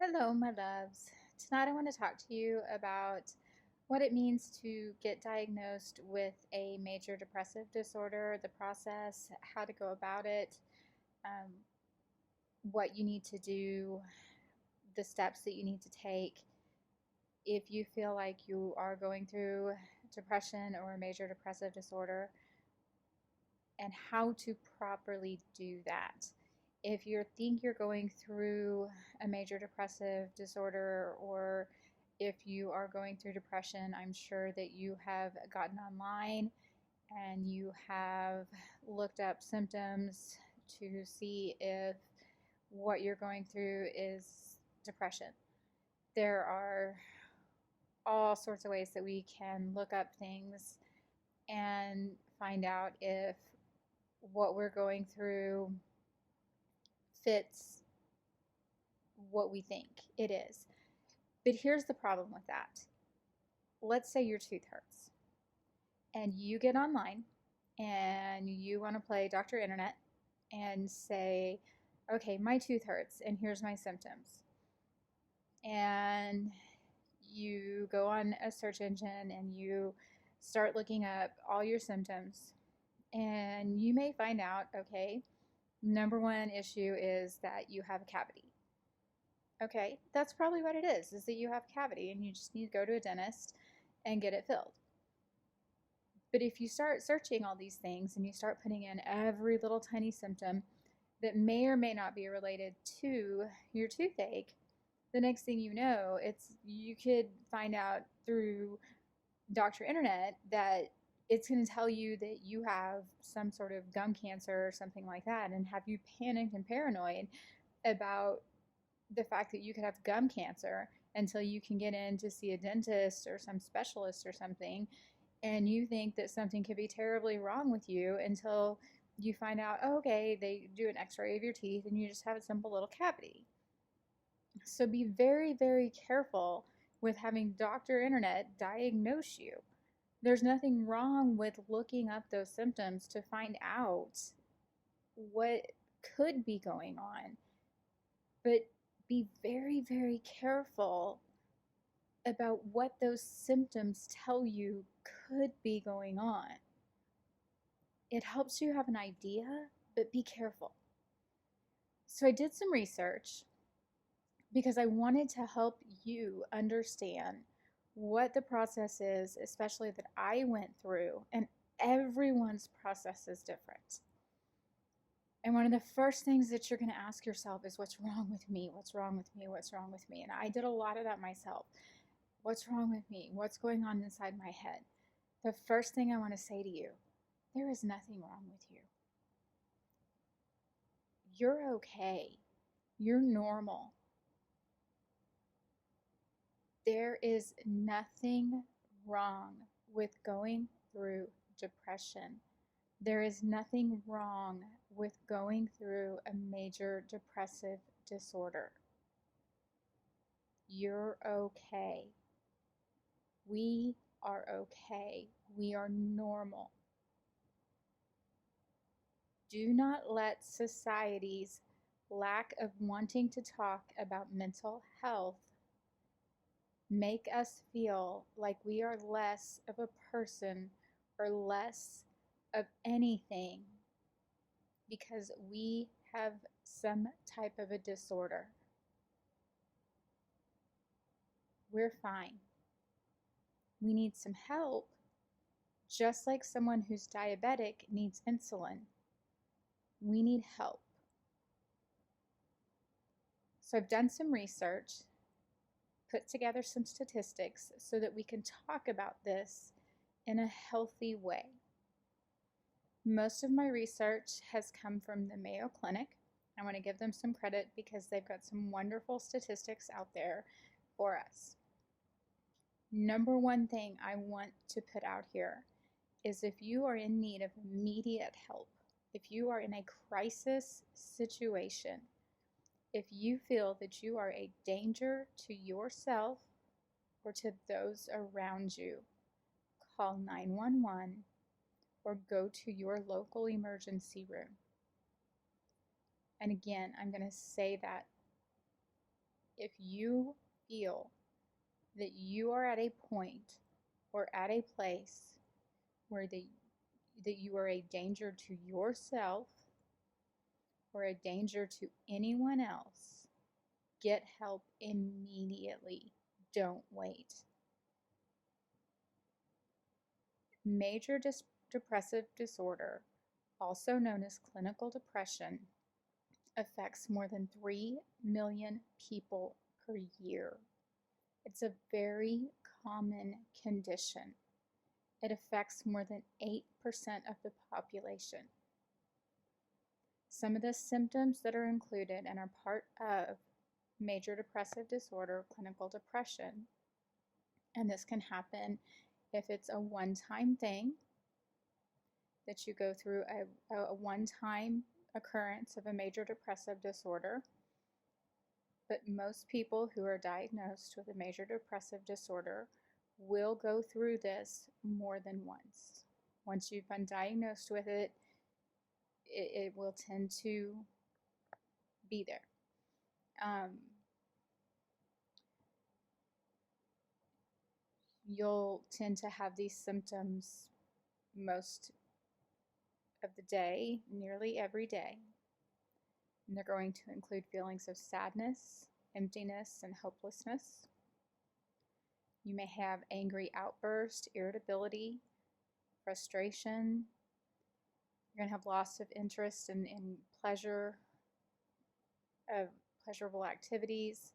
Hello, my loves. Tonight I want to talk to you about what it means to get diagnosed with a major depressive disorder, the process, how to go about it, um, what you need to do, the steps that you need to take if you feel like you are going through depression or a major depressive disorder, and how to properly do that. If you think you're going through a major depressive disorder, or if you are going through depression, I'm sure that you have gotten online and you have looked up symptoms to see if what you're going through is depression. There are all sorts of ways that we can look up things and find out if what we're going through fits what we think it is. But here's the problem with that. Let's say your tooth hurts and you get online and you want to play Dr. Internet and say, okay, my tooth hurts and here's my symptoms. And you go on a search engine and you start looking up all your symptoms, and you may find out, okay, number one issue is that you have a cavity. Okay, that's probably what it is that you have a cavity and you just need to go to a dentist and get it filled. But if you start searching all these things and you start putting in every little tiny symptom that may or may not be related to your toothache, the next thing you know, you could find out through Dr. Internet that it's going to tell you that you have some sort of gum cancer or something like that, and have you panicked and paranoid about the fact that you could have gum cancer until you can get in to see a dentist or some specialist or something, and you think that something could be terribly wrong with you until you find out, oh, okay, they do an x-ray of your teeth and you just have a simple little cavity. So be very, very careful with having Dr. Internet diagnose you. There's nothing wrong with looking up those symptoms to find out what could be going on, but be very, very careful about what those symptoms tell you could be going on. It helps you have an idea, but be careful. So I did some research because I wanted to help you understand what the process is, especially that I went through, and everyone's process is different. And one of the first things that you're going to ask yourself is, what's wrong with me? What's wrong with me? What's wrong with me? And I did a lot of that myself. What's wrong with me? What's going on inside my head? The first thing I want to say to you, there is nothing wrong with you. You're okay. You're normal. There is nothing wrong with going through depression. There is nothing wrong with going through a major depressive disorder. You're okay. We are okay. We are normal. Do not let society's lack of wanting to talk about mental health make us feel like we are less of a person or less of anything because we have some type of a disorder. We're fine. We need some help, just like someone who's diabetic needs insulin. We need help. So I've done some research, put together some statistics so that we can talk about this in a healthy way. Most of my research has come from the Mayo Clinic. I want to give them some credit because they've got some wonderful statistics out there for us. Number one thing I want to put out here is, if you are in need of immediate help, if you are in a crisis situation, if you feel that you are a danger to yourself or to those around you, call 911 or go to your local emergency room. And again, I'm going to say that If you feel that you are at a point or at a place where that you are a danger to yourself or a danger to anyone else, get help immediately. Don't wait. Major depressive disorder, also known as clinical depression, affects more than 3 million people per year. It's a very common condition. It affects more than 8% of the population. Some of the symptoms that are included and are part of major depressive disorder, clinical depression, and this can happen if it's a one-time thing, that you go through a one-time occurrence of a major depressive disorder. But most people who are diagnosed with a major depressive disorder will go through this more than once. Once you've been diagnosed with it, it will tend to be there. You'll tend to have these symptoms most of the day, nearly every day. And they're going to include feelings of sadness, emptiness, and hopelessness. You may have angry outbursts, irritability, frustration. You're going to have loss of interest in pleasure, of pleasurable activities,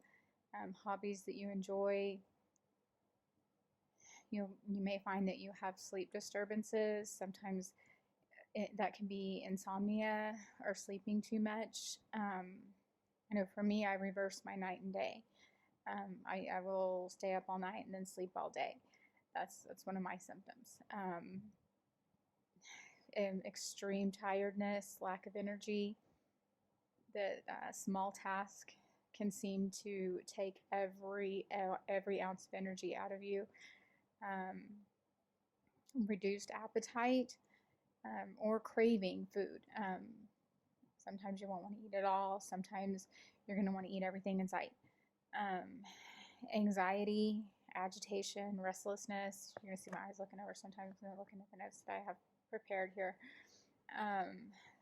hobbies that you enjoy. You may find that you have sleep disturbances. Sometimes that can be insomnia or sleeping too much. I know for me, I reverse my night and day. I will stay up all night and then sleep all day. That's one of my symptoms. Extreme tiredness, lack of energy. The small task can seem to take every ounce of energy out of you. Reduced appetite, or craving food. Sometimes you won't want to eat it all. Sometimes you're going to want to eat everything in sight. Anxiety, agitation, restlessness. You're going to see my eyes looking over sometimes when they're looking at the notes that I have prepared here.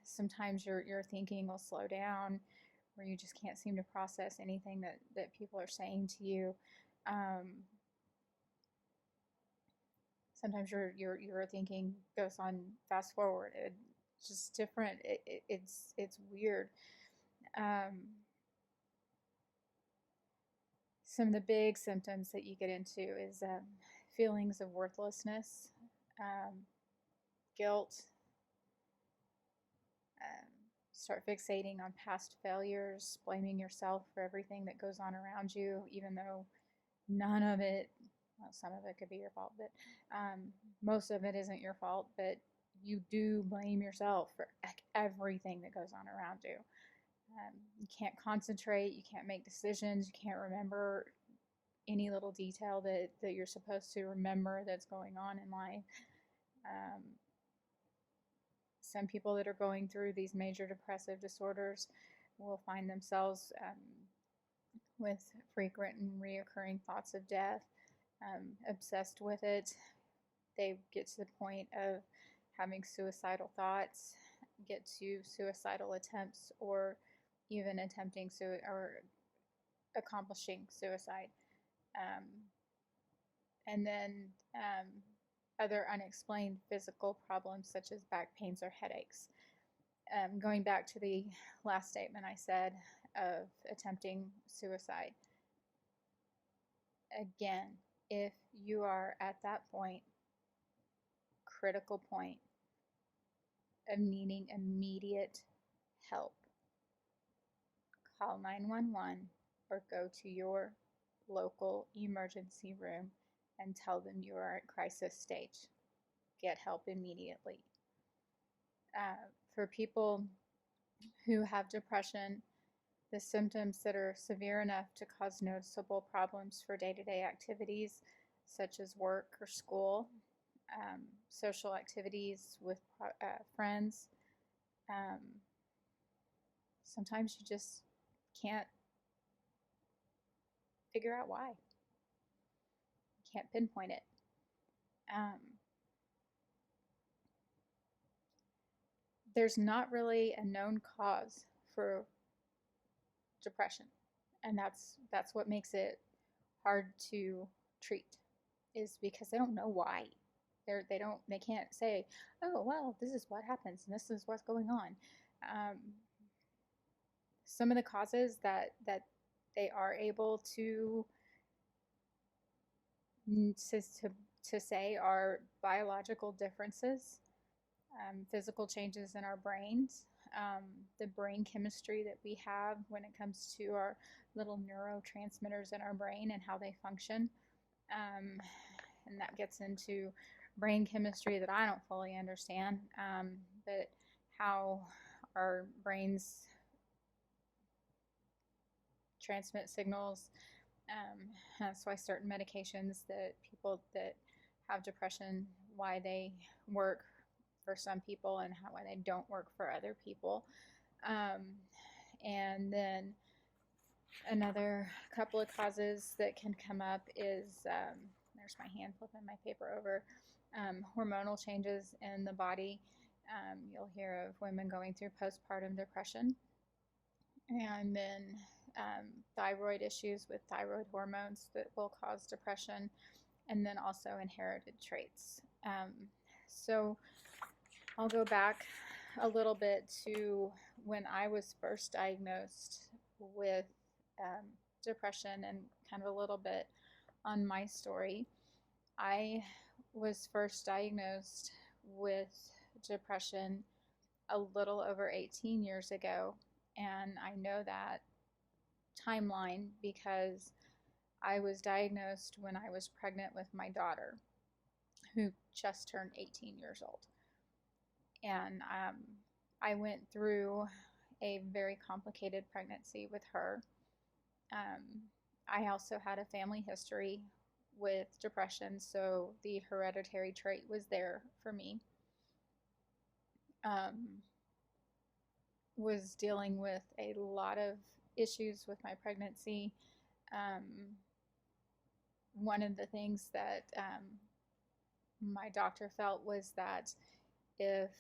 Sometimes your thinking will slow down, where you just can't seem to process anything that people are saying to you. Sometimes your thinking goes on fast forward. It's just different. It's weird. Some of the big symptoms that you get into is feelings of worthlessness, guilt. Start fixating on past failures, blaming yourself for everything that goes on around you, even though none of it, well, some of it could be your fault, but most of it isn't your fault, but you do blame yourself for everything that goes on around you. You can't concentrate, you can't make decisions, you can't remember any little detail that you're supposed to remember that's going on in life. Some people that are going through these major depressive disorders will find themselves with frequent and reoccurring thoughts of death, obsessed with it. They get to the point of having suicidal thoughts, get to suicidal attempts, or even attempting or accomplishing suicide. And then other unexplained physical problems such as back pains or headaches. Going back to the last statement I said of attempting suicide. Again, if you are at that point, critical point of needing immediate help, call 911 or go to your local emergency room and tell them you are at crisis stage. Get help immediately. For people who have depression, the symptoms that are severe enough to cause noticeable problems for day-to-day activities such as work or school, social activities with friends. Sometimes you just can't figure out why. Can't pinpoint it. There's not really a known cause for depression, and that's what makes it hard to treat, is because they don't know why. They can't say, oh well, this is what happens and this is what's going on. Some of the causes that they are able to say are biological differences, physical changes in our brains, the brain chemistry that we have when it comes to our little neurotransmitters in our brain and how they function. And that gets into brain chemistry that I don't fully understand, but how our brains transmit signals. That's why certain medications that people that have depression, why they work for some people and why they don't work for other people. And then another couple of causes that can come up is, there's my hand flipping my paper over, hormonal changes in the body. You'll hear of women going through postpartum depression. And then thyroid issues with thyroid hormones that will cause depression, and then also inherited traits. So I'll go back a little bit to when I was first diagnosed with depression, and kind of a little bit on my story. I was first diagnosed with depression a little over 18 years ago, and I know that timeline because I was diagnosed when I was pregnant with my daughter, who just turned 18 years old. And I went through a very complicated pregnancy with her. I also had a family history with depression, so the hereditary trait was there for me. Was dealing with a lot of issues with my pregnancy. One of the things that my doctor felt was that at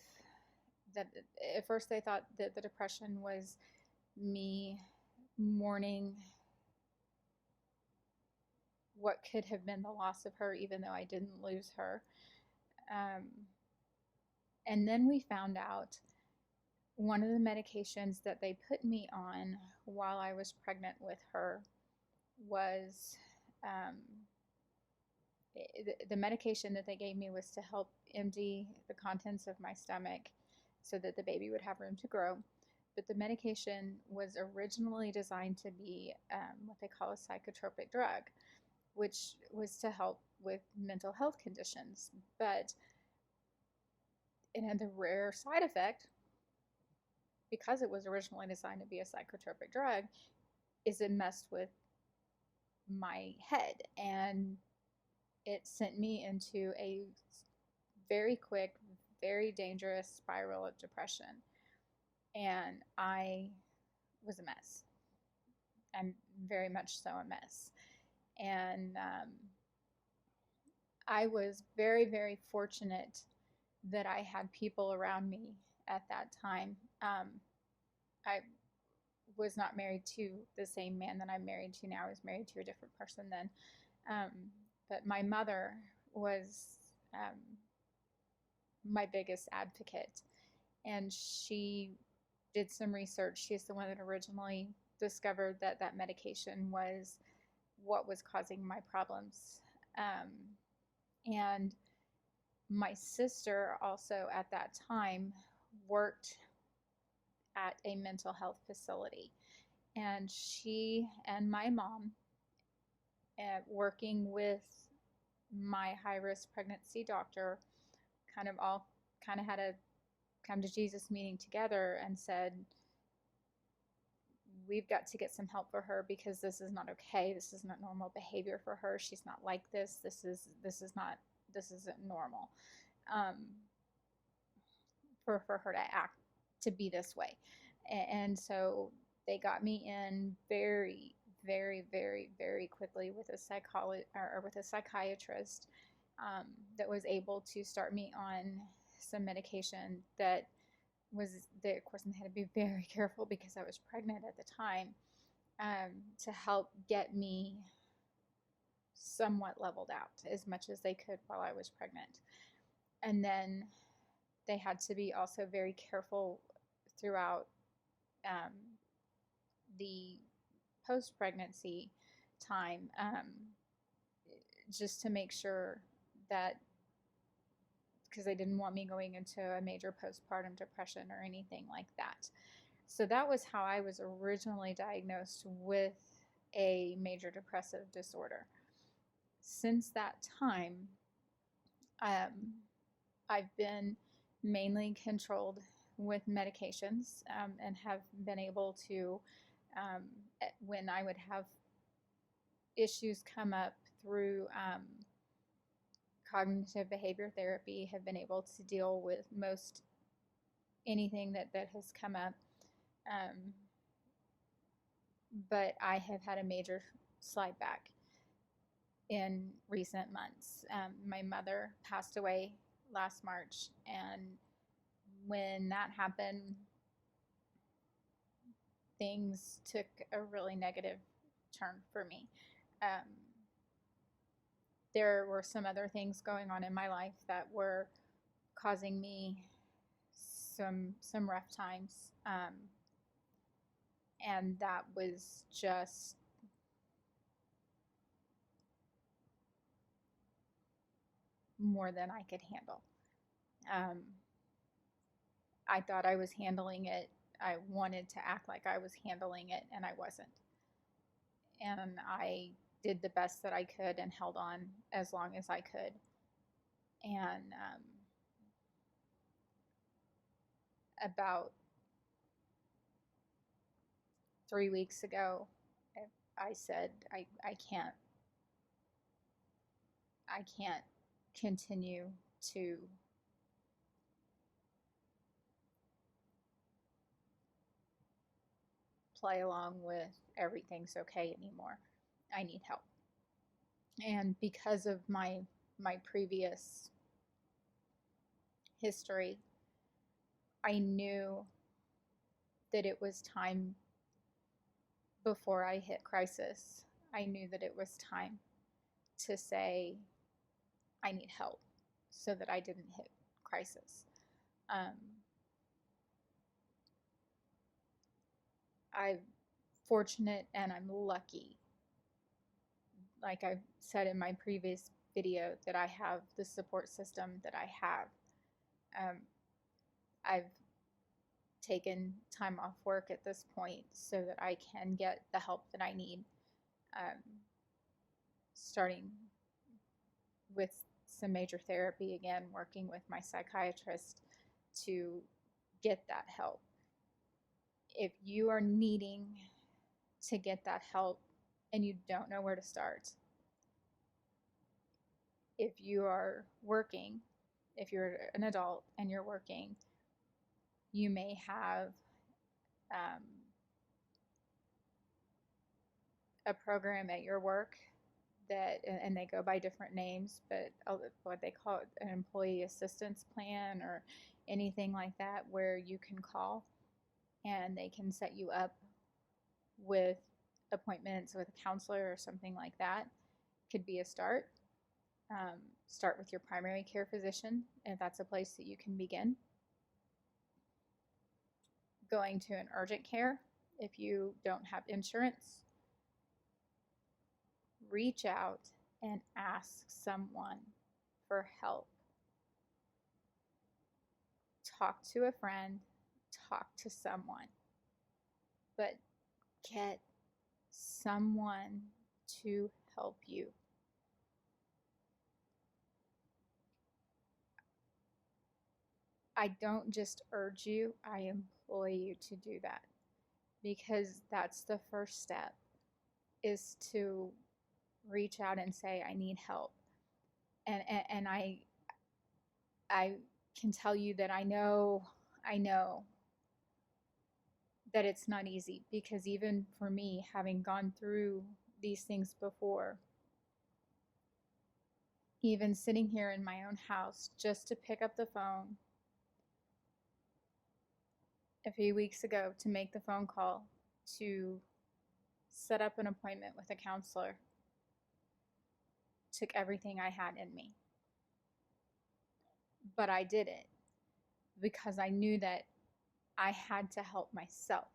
first they thought that the depression was me mourning what could have been the loss of her, even though I didn't lose her. And then we found out one of the medications that they put me on while I was pregnant with her was the medication that they gave me was to help empty the contents of my stomach so that the baby would have room to grow. But the medication was originally designed to be what they call a psychotropic drug, which was to help with mental health conditions. But it had the rare side effect, because it was originally designed to be a psychotropic drug, is it messed with my head, and it sent me into a very quick, very dangerous spiral of depression. And I was a mess. I'm very much so a mess. And I was very, very fortunate that I had people around me at that time. I was not married to the same man that I'm married to now. I was married to a different person then. But my mother was my biggest advocate, and she did some research. She's the one that originally discovered that that medication was what was causing my problems. And my sister also at that time worked at a mental health facility, and she and my mom, working with my high-risk pregnancy doctor, kind of had a come to Jesus meeting together and said, we've got to get some help for her because this is not okay. This is not normal behavior for her. She's not like this. This isn't normal for her to be this way. And so they got me in very, very, very, very quickly with a psychiatrist that was able to start me on some medication that of course, I had to be very careful because I was pregnant at the time, to help get me somewhat leveled out as much as they could while I was pregnant. And then they had to be also very careful throughout um, the post-pregnancy time, just to make sure that, because they didn't want me going into a major postpartum depression or anything like that. So that was how I was originally diagnosed with a major depressive disorder. Since that time, I've been mainly controlled with medications, and have been able to, when I would have issues come up through cognitive behavior therapy, have been able to deal with most anything that has come up. But I have had a major slide back in recent months. My mother passed away last March, and when that happened, things took a really negative turn for me. There were some other things going on in my life that were causing me some rough times, and that was just more than I could handle. I thought I was handling it. I wanted to act like I was handling it, and I wasn't. And I did the best that I could and held on as long as I could. And about 3 weeks ago, I said, I can't continue to play along with everything's okay anymore. I need help. And because of my previous history, I knew that it was time before I hit crisis. I knew that it was time to say, I need help, so that I didn't hit crisis. I'm fortunate and I'm lucky, like I said in my previous video, that I have the support system that I have. I've taken time off work at this point so that I can get the help that I need, starting with some major therapy again, working with my psychiatrist to get that help. If you are needing to get that help and you don't know where to start, if you are working, if you're an adult and you're working, you may have a program at your work that, and they go by different names, but what they call it, an employee assistance plan or anything like that, where you can call and they can set you up with appointments with a counselor or something like that. Could be a start. Start with your primary care physician if that's a place that you can begin. Going to an urgent care if you don't have insurance. Reach out and ask someone for help. Talk to a friend, talk to someone, but get someone to help you. I don't just urge you, I implore you to do that, because that's the first step, is to reach out and say, I need help. And I can tell you that I know that it's not easy, because even for me, having gone through these things before, even sitting here in my own house just to pick up the phone a few weeks ago to make the phone call to set up an appointment with a counselor took everything I had in me. But I did it because I knew that I had to help myself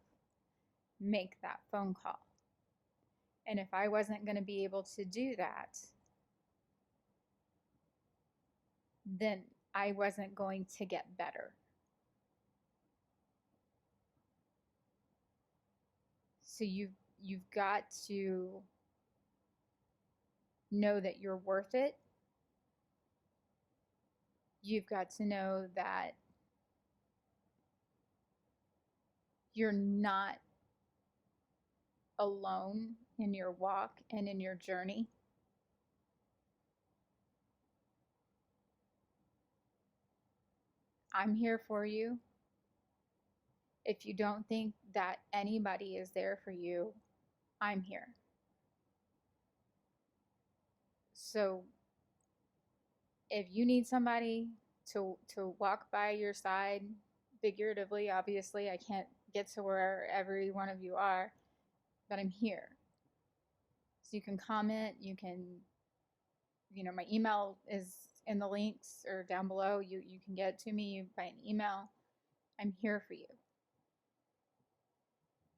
make that phone call. And if I wasn't going to be able to do that, then I wasn't going to get better. So you've got to know that you're worth it. You've got to know that you're not alone in your walk and in your journey. I'm here for you. If you don't think that anybody is there for you, I'm here. So if you need somebody to walk by your side, figuratively, obviously, I can't get to where every one of you are, but I'm here. So you can comment, you can, my email is in the links or down below. You can get to me by an email. I'm here for you.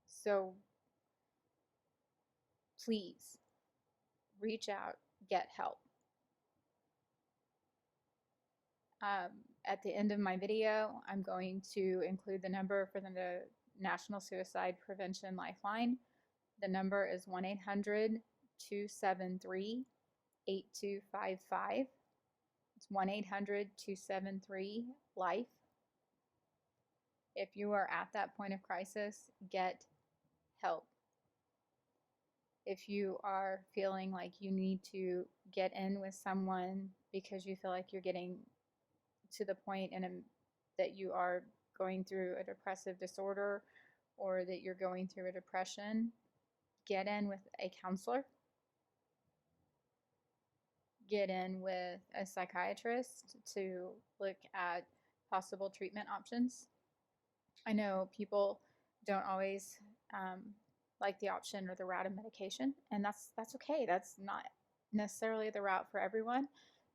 So please reach out, get help. At the end of my video, I'm going to include the number for the National Suicide Prevention Lifeline. The number is 1-800-273-8255. It's 1-800-273-LIFE. If you are at that point of crisis, get help. If you are feeling like you need to get in with someone because you feel like you're getting to the point that you are going through a depressive disorder or that you're going through a depression, get in with a counselor. Get in with a psychiatrist to look at possible treatment options. I know people don't always like the option or the route of medication, and that's okay. That's not necessarily the route for everyone.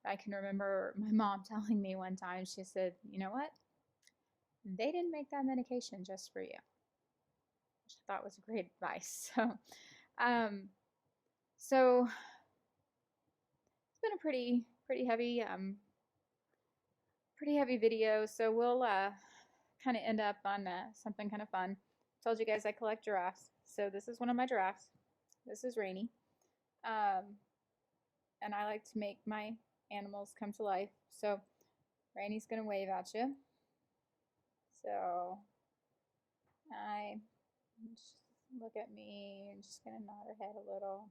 I can remember my mom telling me one time, she said, you know what? They didn't make that medication just for you. Which I thought was great advice. So it's been a pretty heavy video. So we'll kind of end up on something kind of fun. Told you guys I collect giraffes. So this is one of my giraffes. This is Rainy. And I like to make my animals come to life. So Rainy's going to wave at you. So just look at me. I'm just going to nod her head a little.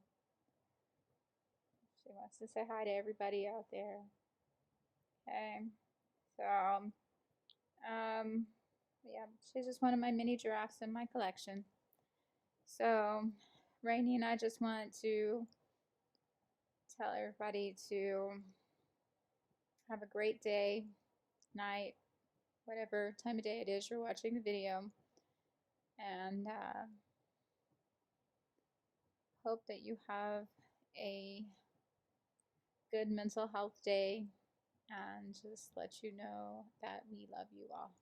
She wants to say hi to everybody out there. Okay. So, yeah, she's just one of my mini giraffes in my collection. So, Rainy and I just want to tell everybody to have a great day, night, whatever time of day it is you're watching the video. And hope that you have a good mental health day, and just let you know that we love you all.